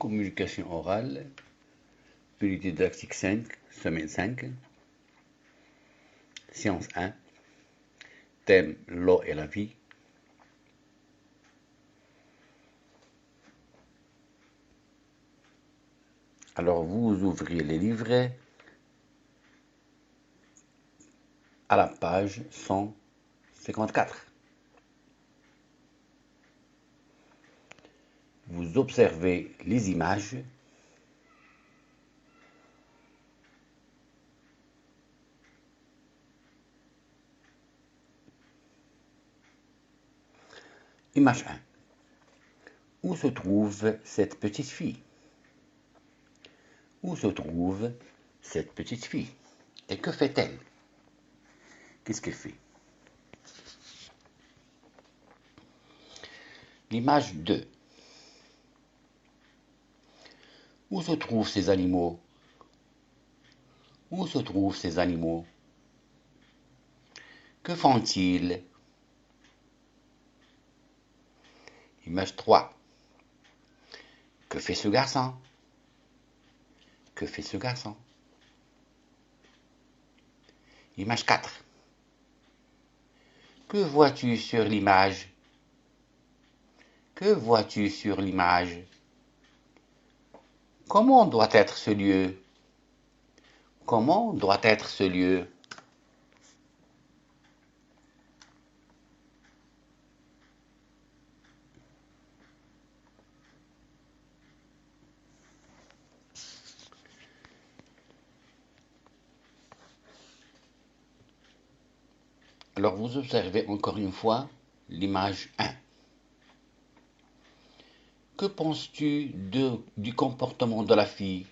Communication orale, unité didactique 5, semaine 5, séance 1, thème l'eau et la vie. Alors vous ouvrez les livrets à la page 154. Vous observez les images. Image 1. Où se trouve cette petite fille? Où se trouve cette petite fille? Et que fait-elle? Qu'est-ce qu'elle fait? L'image 2. Où se trouvent ces animaux? Où se trouvent ces animaux? Que font-ils? Image 3. Que fait ce garçon? Que fait ce garçon? Image 4. Que vois-tu sur l'image? Que vois-tu sur l'image? Comment doit être ce lieu? Comment doit être ce lieu? Alors vous observez encore une fois l'image 1. Que penses-tu du comportement de la fille?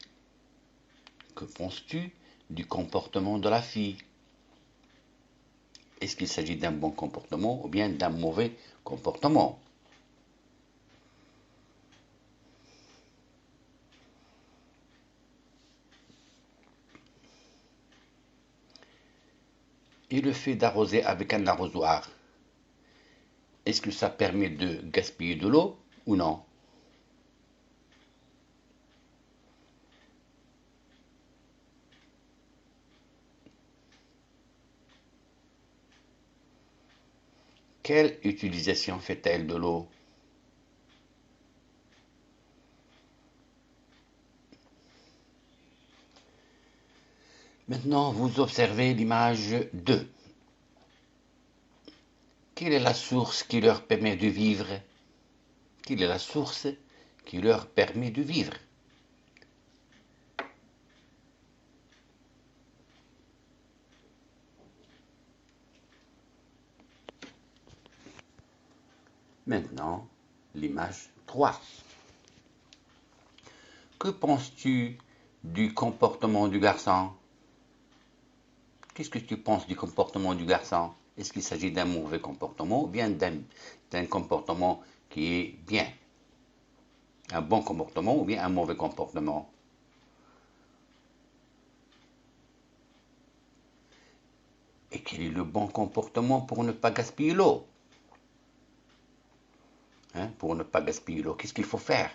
Que penses-tu du comportement de la fille? Est-ce qu'il s'agit d'un bon comportement ou bien d'un mauvais comportement? Et le fait d'arroser avec un arrosoir, est-ce que ça permet de gaspiller de l'eau ou non? Quelle utilisation fait-elle de l'eau? Maintenant, vous observez l'image 2. Quelle est la source qui leur permet de vivre? Quelle est la source qui leur permet de vivre? Maintenant, l'image 3. Que penses-tu du comportement du garçon? Qu'est-ce que tu penses du comportement du garçon? Est-ce qu'il s'agit d'un mauvais comportement ou bien d'un comportement qui est bien? Un bon comportement ou bien un mauvais comportement? Et quel est le bon comportement pour ne pas gaspiller l'eau? Pour ne pas gaspiller l'eau, qu'est-ce qu'il faut faire?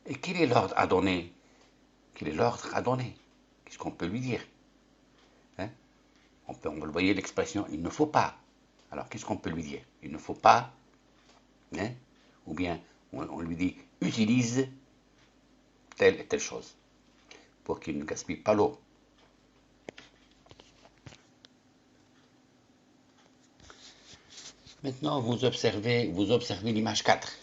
Et quel est l'ordre à donner? Quel est l'ordre à donner? Qu'est-ce qu'on peut lui dire? On peut envoyer l'expression il ne faut pas. Alors qu'est-ce qu'on peut lui dire? Il ne faut pas, ou bien on lui dit utilise telle et telle chose pour qu'il ne gaspille pas l'eau. Maintenant, vous observez l'image 4.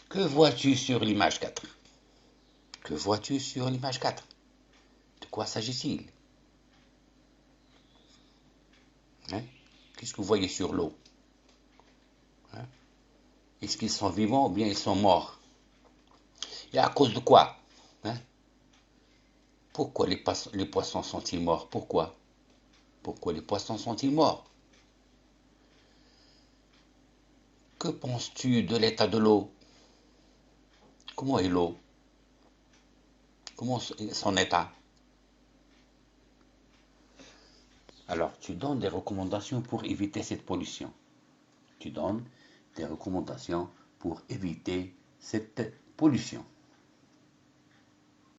Que vois-tu sur l'image 4? Que vois-tu sur l'image 4? De quoi s'agit-il? Qu'est-ce que vous voyez sur l'eau? Est-ce qu'ils sont vivants ou bien ils sont morts? Et à cause de quoi? Pourquoi les poissons sont-ils morts? Pourquoi? Pourquoi les poissons sont-ils morts? Que penses-tu de l'état de l'eau? Comment est l'eau? Comment est son état? Alors, tu donnes des recommandations pour éviter cette pollution. tu donnes des recommandations pour éviter cette pollution.